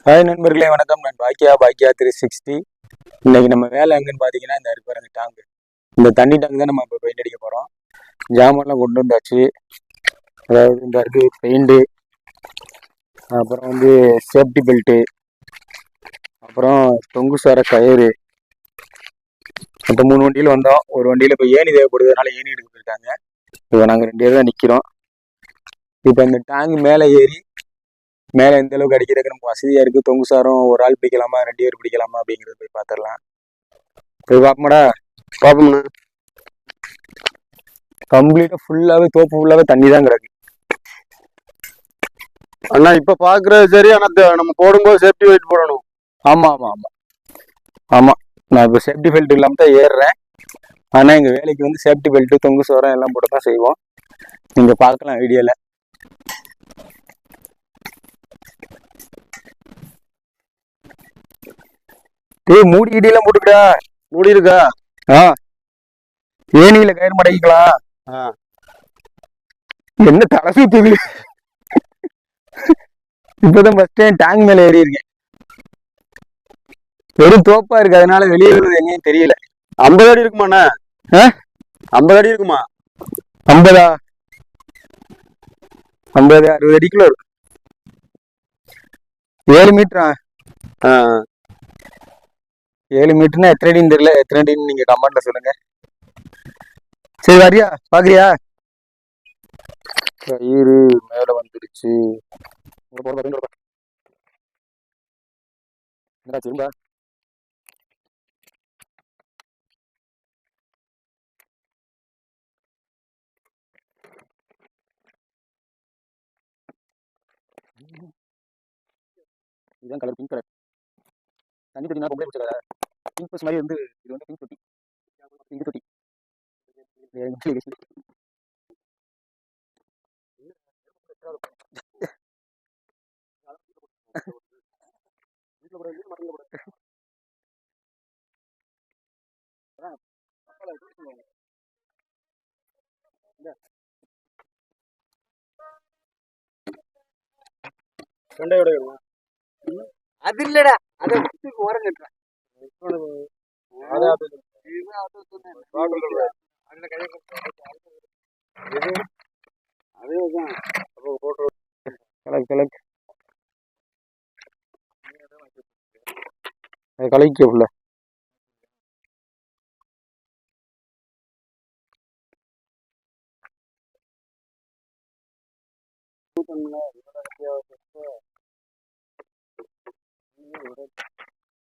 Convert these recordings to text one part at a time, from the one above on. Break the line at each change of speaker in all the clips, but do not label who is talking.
Hi நண்பர்களே, வணக்கம். நான் பாக்கியா 360. இன்னைக்கு நம்ம வேலை எங்கன்னு பார்த்தீங்கன்னா, இந்த இருக்கு பாருங்க டேங்க். இந்த தண்ணி டேங்க் தான் நம்ம இப்போ பெயிண்ட் அடிக்க போகிறோம். ஜாமான்லாம் கொண்டு வந்தாச்சு. அதாவது இந்த இருக்கு பெயிண்ட்டு, அப்புறம் சேஃப்டி பெல்ட்டு, அப்புறம் தொங்கு சார கயிறு. மொத்தம் 3 வண்டியில் வந்தோம். ஒரு வண்டியில் இப்போ ஏணி தேவைப்படுவதனால ஏணி எடுக்க போயிருக்காங்க. இப்போ நாங்கள் 2 பேர் தான் நிற்கிறோம். இப்போ இந்த டேங்க் மேலே ஏறி மேலே எந்த அளவுக்கு அடிக்கிறதுக்கு நமக்கு வசதியாக இருக்குது. தொங்கு சாரம் ஒரு ஆள் பிடிக்கலாமா, 2 பேர் பிடிக்கலாமா அப்படிங்கிறத போய் பார்த்துடலாம். போய் பார்ப்போம்டா.
பாப்போம்ண்ணா.
கம்ப்ளீட்டா ஃபுல்லாவே தோப்பு ஃபுல்லாவே தண்ணி தான் கிடக்கு
அண்ணா. இப்ப பாக்குறது சரி, ஆனா நம்ம போடும்போது சேஃப்டி வெயிட் போடணும்.
ஆமா ஆமா ஆமா ஆமா. நான் இப்போ சேஃப்டி பெல்ட் இல்லாம தான் ஏறுறேன். ஆனா எங்க வேலைக்கு சேஃப்டி பெல்ட் தொங்கு சோரம் எல்லாம் போட்டு தான் செய்வோம். நீங்க பார்க்கலாம் வீடியோல. மூடி இடியெல்லாம் போட்டுக்கடா.
மூடி இருக்கா?
ஏனியில கயிறு மடக்கிக்கலாம். என்ன தலை சுத்துது. இப்பதான் ஃபர்ஸ்ட் டைம் டேங்க் மேல ஏறி இருக்கேன். வெறும் தோப்பா இருக்கு, அதனால வெளியே எங்கேயும் தெரியல.
50 அடி இருக்குமாண்ணா? 50 அடி இருக்குமா?
50 60 அடிக்குள்ள இருக்கும். 7 மீட்டரா? 7 மீட்டர்னா எத்தனை அடின்னு தெரியல. எத்தனை அடின்னு நீங்க கமெண்ட்ல சொல்லுங்க. சரி, வரியா? பாக்குறியா? கயிறு மேல வந்துருச்சு. திரும்ப இதுதான் கலர், பிங்க் கலர். தண்ணி தொட்டி பொம்பளை பிடிச்ச பிங்க் பஸ் மாதிரி இது பிங்க் தொட்டி. பிங்க் தொட்டி. அது இல்லடா, அதை ஓரம் கட்டுறேன். கலைக்க உள்ள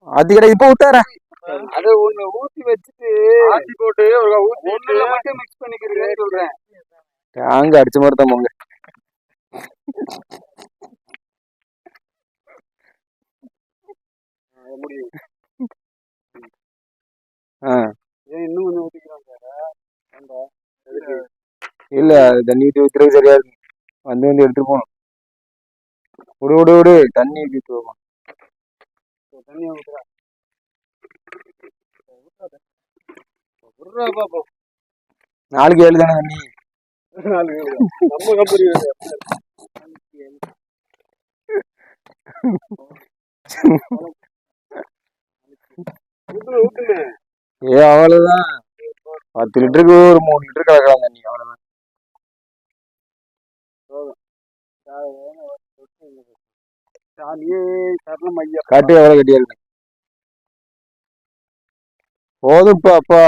அது கடை இப்ப விட்டார.
அதை ஒண்ணு ஊத்தி வச்சுட்டு ஆத்தி போட்டு ஒண்ணுல மட்டும் மிக்ஸ் பண்ணிக்கிறேன்னு சொல்றேன்.
அங்க அடிச்ச மாதிரி தான் போங்க.
இன்னும் கொஞ்சம் ஊத்திக்கிறாங்க.
இல்ல, தண்ணி ஊத்தி ஊத்துறது சரியா இருக்கு. வந்து எடுத்துட்டு போகணும். விடு தண்ணி ஊத்தி போகும்.
தண்ணி ஊத்துறா.
நாளைக்கு 7 தானே தண்ணி.
நம்ம கம்பெனி
அவ்வளவுதான். 10 லிட்டருக்கு ஒரு 3 லிட்டர் கலக்கலாம் தண்ணி, அவ்வளவுதான். காட்டு எவ்வளவு கட்டியா இருக்கு. போதும்ப்பா அப்பா.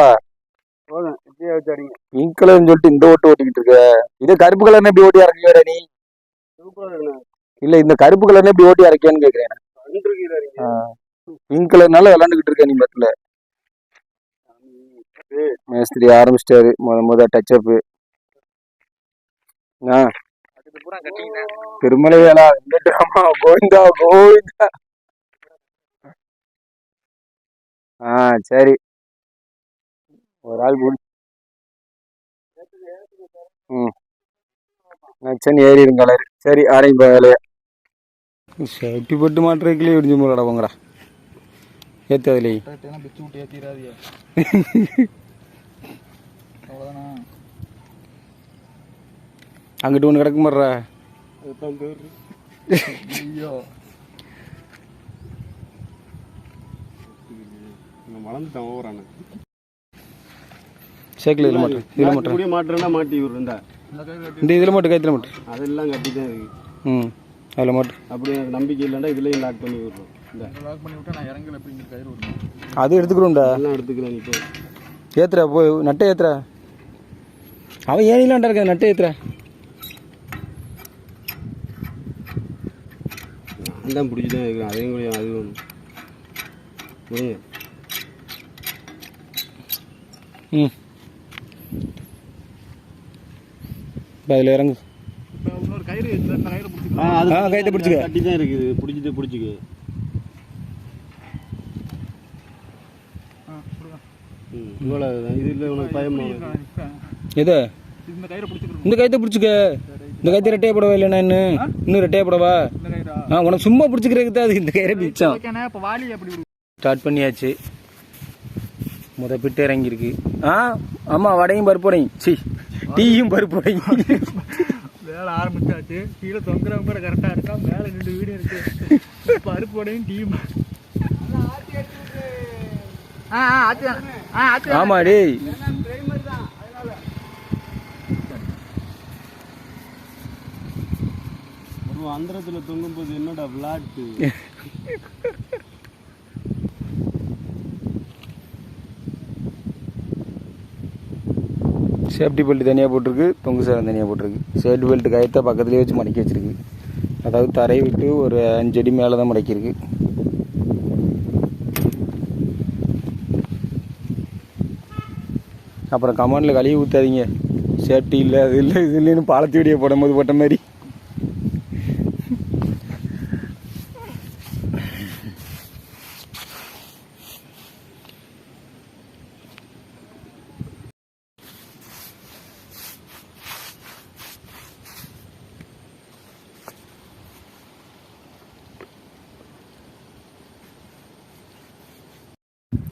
பிங்க் கலர்னு சொல்லிட்டு இந்த ஓட்டு ஓட்டிக்கிட்டு இருக்க. இது கருப்பு கலர்னு எப்படி ஓட்டி இறக்கியா நீ? இல்ல, இந்த கருப்பு கலர்னு எப்படி ஓட்டி இறக்கியான்னு கேக்குறேன். பிங்க் கலர்னால விளாண்டுகிட்டு இருக்க நீ பத்துல. மேஸ்திரி ஆரம்பிச்சிட்டாரு முத டச்-அப். திருமலை வேலா கோவிந்தா கோவிந்தா. சரி, ஒரு ஆள் நச்சன் ஏறிடும் கலர். சரி, ஆரம்பி வேலைய. சேஃப்டி போட்டு மாட்டுறதுக்குள்ளே இடிஞ்சு போல போங்கடா. ஏத்ததுலே அங்கிட்டு ஒன்று கிடக்கு மாட்ற.
வளர்ந்துட்டான் ஓவரான
சைக்கிள் இதில் மாட்டு இதில் மாட்டு
முடிய மாட்டுறேன்னா மாட்டி விடுறேன்
இந்த இதில் மாட்டு கைத்தில் மாட்டு
அதெல்லாம் கட்டி தான் இருக்கு.
அதில் மாட்டு
அப்படி எனக்கு நம்பிக்கை இல்லைன்னா இதுலேயும் லாக் பண்ணி விடுறோம். இந்த லாக் பண்ணி விட்டா நான் இறங்கல எப்படி கயிறு விடுறோம்
அது எடுத்துக்கிறோம்டா.
எல்லாம் எடுத்துக்கிறேன் இப்போ
ஏத்துறா போய் நட்டை ஏத்துறா. அவன் ஏனிலாண்டா இருக்க நட்டை ஏத்துறா.
நான் தான் பிடிச்சி தான் இருக்கிறேன். அதையும் கூட அது வேணும்.
அதில் இறங்கு.
இன்னொரு கயிறு
கைத்தை பிடிச்சிக்க.
கட்டி தான் இருக்குது. பிடிச்சிக்க இவ்வளோ இது இல்லை உனக்கு பயமா
எது இந்த கைத்தை பிடிச்சிக்க. இந்த கைத்தை ரெட்டையை போடவா இல்லைண்ணா இன்னும் ரெட்டையை போடவா? உனக்கு சும்மா பிடிச்சிக்கிறதுக்கு தான் அது இந்த கயிறை பிடிச்சோம். ஸ்டார்ட் பண்ணியாச்சு. பிட்டு இறங்கியிருக்கு. ஆமாம் வடையும் பருப்புடையும் டீயும் பருப்புடையும்
வேலை ஆரம்பிச்சாச்சு. கீழே தொங்குறவங்க கூட கரெக்டாக இருக்கா. மேலே 2 வீடு இருக்கு. பருப்புடையும் டீயும்
ஆமா டேய்
அந்தரத்துல தொங்கும் போது என்னடா விளாட்டு.
சேஃப்டி பெல்ட் தனியாக போட்டிருக்கு, தொங்கு சாரம் தனியாக போட்டிருக்கு. சேஃப்டி பெல்ட் கயத்தை பக்கத்துலேயே வச்சு மடக்கி வச்சிருக்கு. அதாவது தரையை விட்டு ஒரு 5 அடி மேலே தான் மடக்கியிருக்கு. அப்புறம் கமாண்டில் கழுவி ஊற்றாதீங்க, சேஃப்டி இல்லை அது இல்லை இது இல்லைன்னு பாலத்தி வீடியோ போடும்போது போட்ட மாதிரி.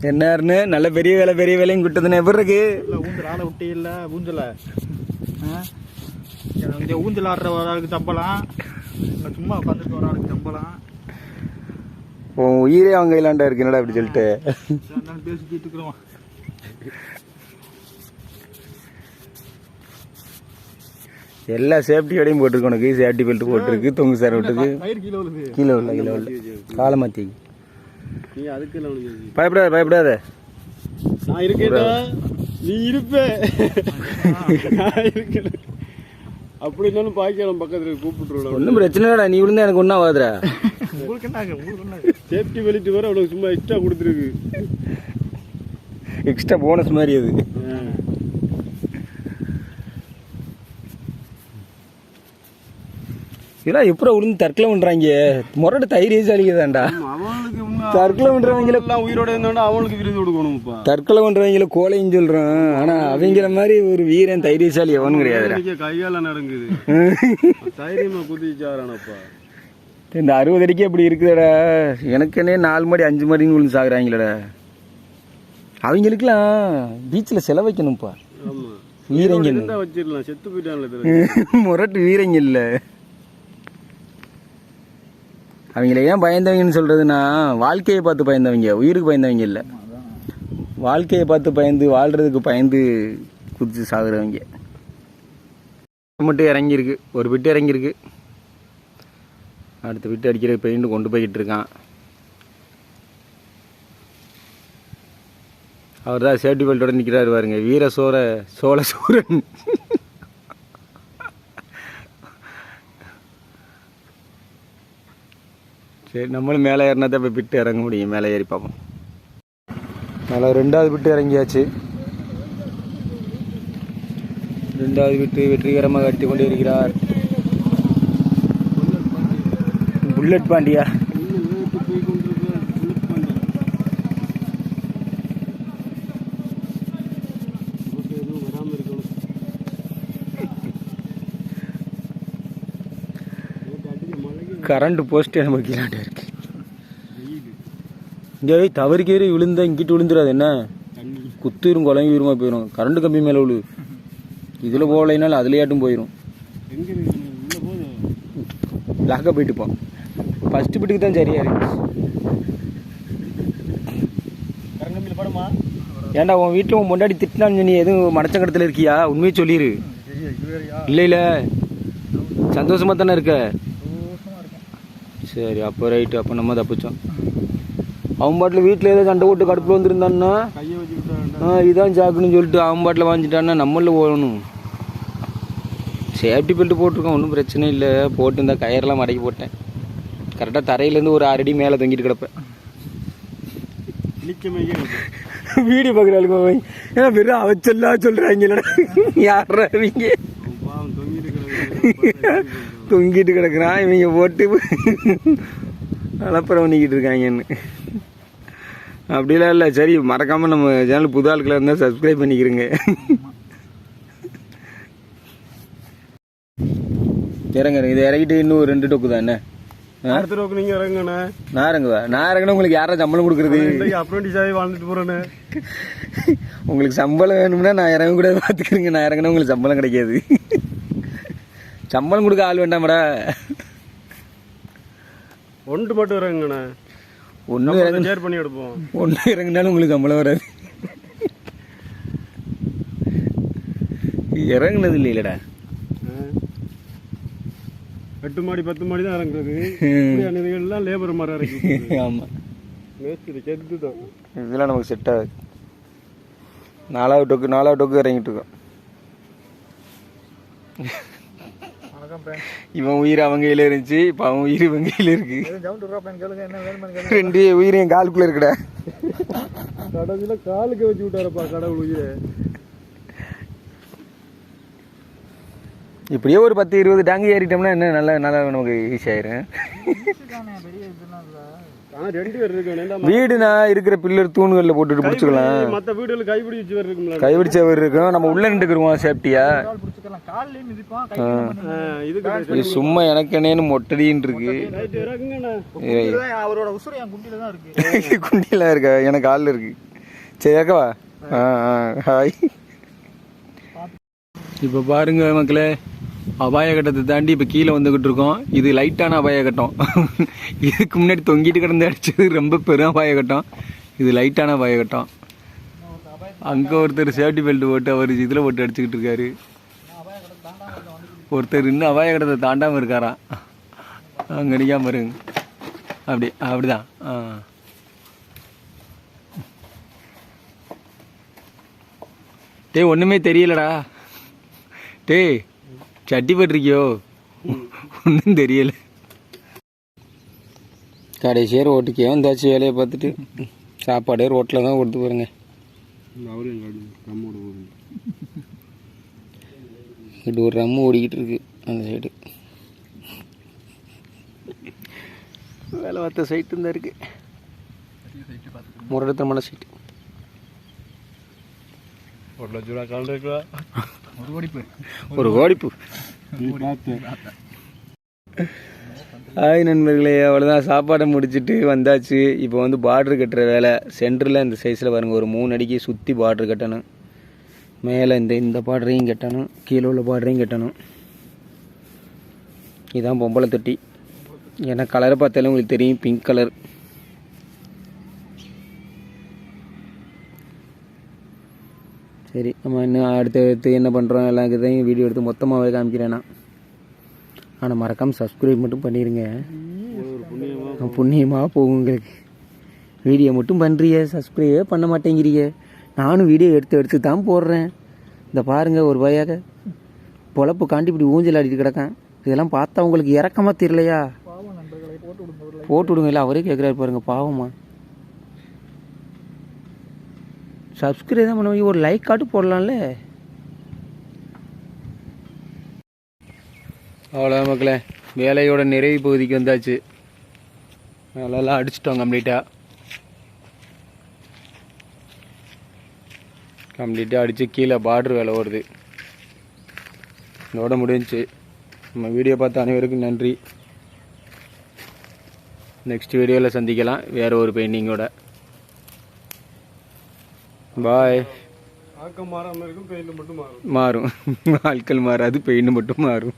என்னாருன்னு நல்ல பெரிய வேலையும் கிட்டதுன்னு எப்படி இருக்கு?
ஊஞ்சல் ஆளை விட்டு இல்லை ஊஞ்சல இந்த ஊஞ்சல் ஆடுற ஒரு ஆளுக்கு சம்பளம், சும்மா உட்காந்துருக்க ஒரு ஆளுக்கு சம்பளம்.
உன் உயிரே அவங்க இல்லாண்டா இருக்கு. என்னடா அப்படி சொல்லிட்டு
பேசிட்டு இருக்கிறோம்.
எல்லா சேஃப்டியோடையும் போட்டிருக்கு. உனக்கு சேஃப்டி பெல்ட் போட்டிருக்கு, தொங்கு சார் விட்டுருக்கு. கீழே உள்ள காலை மாற்றி
நீ அதுக்கு
பயப்படாத.
நான் இருக்கேடா, நீ இருப்ப. அப்படி இருந்தாலும் பாக்கியாலும் பக்கத்துல கூப்பிட்டுருவோம்.
ஒன்றும் பிரச்சனை இல்லடா, நீ விழுந்தா எனக்கு ஒன்றும் ஆகாதுடா.
சேஃப்டி வெளிட்டு வர அவ்வளோ சும்மா எக்ஸ்ட்ரா கொடுத்துருக்கு.
எக்ஸ்ட்ரா போனஸ் மாதிரி அது. இதெல்லாம் எப்போ விழுந்து தற்கொலை பண்றாங்க? முரட்டு தைரியசாலிதான்டா தற்கொலை பண்றவங்கள
எல்லாம் உயிரோட இருந்தோம்னா அவங்களுக்கு விருது கொடுக்கணும்ப்பா.
தற்கொலை பண்றவங்கள கோலையும் சொல்றோம். ஆனா அவங்கள மாதிரி ஒரு வீரன் தைரியசாலி எவனும் கிடையாது.
கையால நடங்குது தைரியமா குதிச்சாரானப்பா.
இந்த 60 அடிக்கு அப்படி இருக்குதுடா. எனக்குன்னே 4 மாடி 5 மாடின்னு விழுந்து சாகுறாங்களடா. அவங்களுக்குலாம் பீச்சில் செலவைக்கணும்ப்பா. வீரங்க
வச்சிடலாம், செத்து போயிட்டாங்க.
முரட்டு வீரங்க இல்லை. அவங்கள ஏன் பயந்தவங்கன்னு சொல்கிறதுனா, வாழ்க்கையை பார்த்து பயந்தவங்க, உயிருக்கு பயந்தவங்க இல்லை. வாழ்க்கையை பார்த்து பயந்து வாழ்கிறதுக்கு பயந்து குதிச்சு சாகுறவங்க. மட்டும் இறங்கியிருக்கு, ஒரு பிட்டு இறங்கியிருக்கு. அடுத்த பிட்டு அடிக்கிற பெயிண்ட் கொண்டு போய்கிட்டு இருக்கான். அவர் தான் சேஃப்டி பெல்ட்டோட நிற்கிறாரு பாருங்க, வீர சோழ சூரன். சரி, நம்மளும் மேலே ஏறினா தான் இப்போ பிட்டு இறங்க முடியும். மேலே ஏறி பார்ப்போம். மேலே 2வது பிட்டு இறங்கியாச்சு. 2வது பிட்டு வெற்றிகரமாக கட்டி கொண்டு இருக்கிறார் புல்லட் பாண்டியா. கரண்ட் போஸ்ட் நம்ம கீழாண்ட இருக்கு. இங்கே தவறுக்கேறி விழுந்தா இங்கிட்டு விழுந்துடாது. என்ன குத்திரும், குழம்பு வீரமா போயிடும். கரண்ட் கம்பி மேலே விழு. இதில் போகலைனாலும் அதுலையாட்டும் போயிடும். லாக்காக போயிட்டு போம். ஃபஸ்ட்டு பிட்டுக்கு தான் சரியா இருக்கு. கரண்ட் கம்பியில் ஏன்டா உன் வீட்டில் உன் முன்னாடி திட்டினான்னு நீ எதுவும் மனச்சங்கடத்தில் இருக்கியா? உண்மையை சொல்லிடு. இல்லை சந்தோஷமாக தானே இருக்க? சரி அப்போ ரைட்டு. அப்போ நம்ம தப்பிச்சோம். அவன் பாட்டில் வீட்டில் ஏதோ சண்டை போட்டு கடுப்பில் வந்துருந்தான்னா இதான் சாக்குன்னு சொல்லிட்டு அவன் பாட்டில் வாங்கிட்டான்னா நம்மளில் போகணும். சேஃப்டி பெல்ட் போட்டிருக்கோம், ஒன்றும் பிரச்சனை இல்லை. போட்டு இந்த கயிறெல்லாம் மடக்கி போட்டேன். கரெக்டாக தரையிலேருந்து ஒரு 6 அடி மேலே தொங்கிட்டு கிடப்பேன். வீடியோ பார்க்குறாளுங்க ஏன்னா வெறும் அவச்சல்லா சொல்கிறாங்க. யாருங்க தொங்கிட்டு கிடக்குறான் இவங்க போட்டு அலப்பறம் பண்ணிக்கிட்டு இருக்காங்கன்னு. அப்படிலாம் இல்லை. சரி மறக்காமல் நம்ம சேனல் புது ஆட்களாக இருந்தால் சப்ஸ்கிரைப் பண்ணிக்கிறேங்க. இறங்க இதை இறங்கிட்டு இன்னும் 2 டொக்கு தான். என்ன
அடுத்த ரோக்கு நீங்க இறங்குண்ணே.
நான் இறங்குவா? நான் இறங்கினா உங்களுக்கு யாரா சம்பளம் கொடுக்குறது?
அப்ரெண்டிஸாகவே வாழ்ந்துட்டு போறேன்னு.
உங்களுக்கு சம்பளம் வேணும்னா நான் இறங்க கூட பார்த்துக்கிறேங்க. நான் இறங்கினா உங்களுக்கு சம்பளம் கிடைக்காது. சம்பளம் கொடுக்க ஆள் வேண்டாமடா.
ஒன்று மட்டும் இறங்குண்ணே.
ஒன்று இறங்க
ஷேர் பண்ணி எடுப்போம்.
ஒன்று இறங்கினாலும் உங்களுக்கு சம்பளம் வராது. இறங்குனது இல்லைடா.
8 மாடி 10 மாடி தான் இறங்குறது. இதுகள்லாம் லேபர் மாதிரி இறங்கி.
ஆமாம்
மேஸ்திரி கெட்டு தான்.
இதெல்லாம் நமக்கு செட் ஆகுது. 4வது டொக்கு இறங்கிட்டு இருக்கோம். இவன் உயிர் அவங்க கையில் இருந்துச்சு, இப்போ அவன் உயிர் இவன் கையில் இருக்கு. 2 உயிர் என் காலுக்குள்ள இருக்குடா.
கடைசியில் காலுக்கு வச்சு விட்டாரப்பா கடவுள் உயிரை.
இப்படியே ஒரு 10-20 டேங்கு ஏறிட்டோம்னா என்ன நல்லா நமக்கு ஈஸி ஆயிரும். வீடுனா இருக்கிற பில்லர் தூண்கள்ல போட்டுட்டு பிடிச்சிக்கலாம்.
மற்ற வீடுகள்
கைபிடிச்ச இருக்கும். நம்ம உள்ள நின்றுக்குருவோம் சேஃப்டியா. இது சும்மா எனக்கு என்னன்னு மொட்டடின்னு இருக்கு. குண்டில இருக்கா? எனக்கு ஆள் இருக்கு. சரி இருக்கவா? ஹாய். இப்போ பாருங்க மக்களே, அபாய கட்டத்தை தாண்டி இப்போ கீழே வந்துக்கிட்டு இருக்கோம். இது லைட்டான அபாய கட்டம். இதுக்கு முன்னாடி தொங்கிட்டு கிடந்து அடிச்சது ரொம்ப பெரும் அபாய கட்டம். இது லைட்டான அபாய கட்டம். அங்கே ஒருத்தர் சேஃப்டி பெல்ட் போட்டு அவர் இதில் போட்டு அடிச்சுக்கிட்டு இருக்காரு. ஒருத்தர் இன்னும் அபாய கட்டத்தை தாண்டாமல் இருக்காராம். அங்கே அடிக்காமல் இருங்க. அப்படிதான். டேய் ஒன்றுமே தெரியலடா. டேய் சட்டி பட்டிருக்கியோ? ஒன்றும் தெரியல. கடைசியாக ரோட்டுக்கே வந்தாச்சு. வேலையை பார்த்துட்டு சாப்பாடே ரோட்டில் தான் கொடுத்து பாருங்க. இது ஒரு ரம்மு ஓடிக்கிட்டு இருக்கு அந்த சைடு. வேலை பார்த்த சைட்டு தான் இருக்கு. முரடத்தனமான சைட்டு.
1 லட்ச ரூபா கால் இருக்கா?
ஒரு கோடிப்பு. ஹாய் நண்பர்களே, அவ்வளோதான். சாப்பாடை முடிச்சுட்டு வந்தாச்சு. இப்போ வந்து பார்ட்ரு கட்டுற வேலை. சென்டரில் இந்த சைஸில் பாருங்கள், ஒரு 3 அடிக்கு சுற்றி பார்ட்ரு கட்டணும். மேலே இந்த பார்டரையும் கட்டணும், கீழே உள்ள பார்டரையும் கட்டணும். இதுதான் பொம்பளை தொட்டி. ஏன்னா கலரை பார்த்தாலும் உங்களுக்கு தெரியும், பிங்க் கலர். சரி, நம்ம இன்னும் அடுத்து என்ன பண்ணுறோம் எல்லாம் இதையும் வீடியோ எடுத்து மொத்தமாகவே காமிக்கிறேன்னா. ஆனால் மறக்காமல் சப்ஸ்கிரைப் மட்டும் பண்ணிடுங்க. புண்ணியமாக போகும் உங்களுக்கு. வீடியோ மட்டும் பண்ணுறீங்க, சப்ஸ்கிரைபே பண்ண மாட்டேங்கிறீங்க. நானும் வீடியோ எடுத்து தான் போடுறேன். இந்த பாருங்கள், ஒரு வயாக பொழப்பு காண்டி இப்படி ஊஞ்சல் ஆடிட்டு கிடக்கேன். இதெல்லாம் பார்த்தா உங்களுக்கு இறக்கமாக தெரியலையா? போட்டு விடுங்க. இல்லை அவரே கேட்குறாரு பாருங்க, பாவமா. சப்ஸ்கிரைப் தான் பண்ணுவீங்க, ஒரு லைக் காட்டு போடலாம்ல. அவ்வளோ மக்களே, வேலையோட நிறைவு பகுதிக்கு வந்தாச்சு. வேலையெல்லாம் அடிச்சிட்டோம் கம்ப்ளீட்டாக அடித்து கீழே பார்டர் வேலை வருது. இதோட முடிஞ்சிச்சு. நம்ம வீடியோ பார்த்த அனைவருக்கும் நன்றி. நெக்ஸ்ட் வீடியோவில் சந்திக்கலாம் வேறு ஒரு பெயிண்டிங்கோட. பாய்.
ஆக்கம் மாறாமல் இருக்கும், பெயிண்ட் மட்டும்
மாறும். ஆட்கள் மாறாது, பெயிண்ட் மட்டும் மாறும்.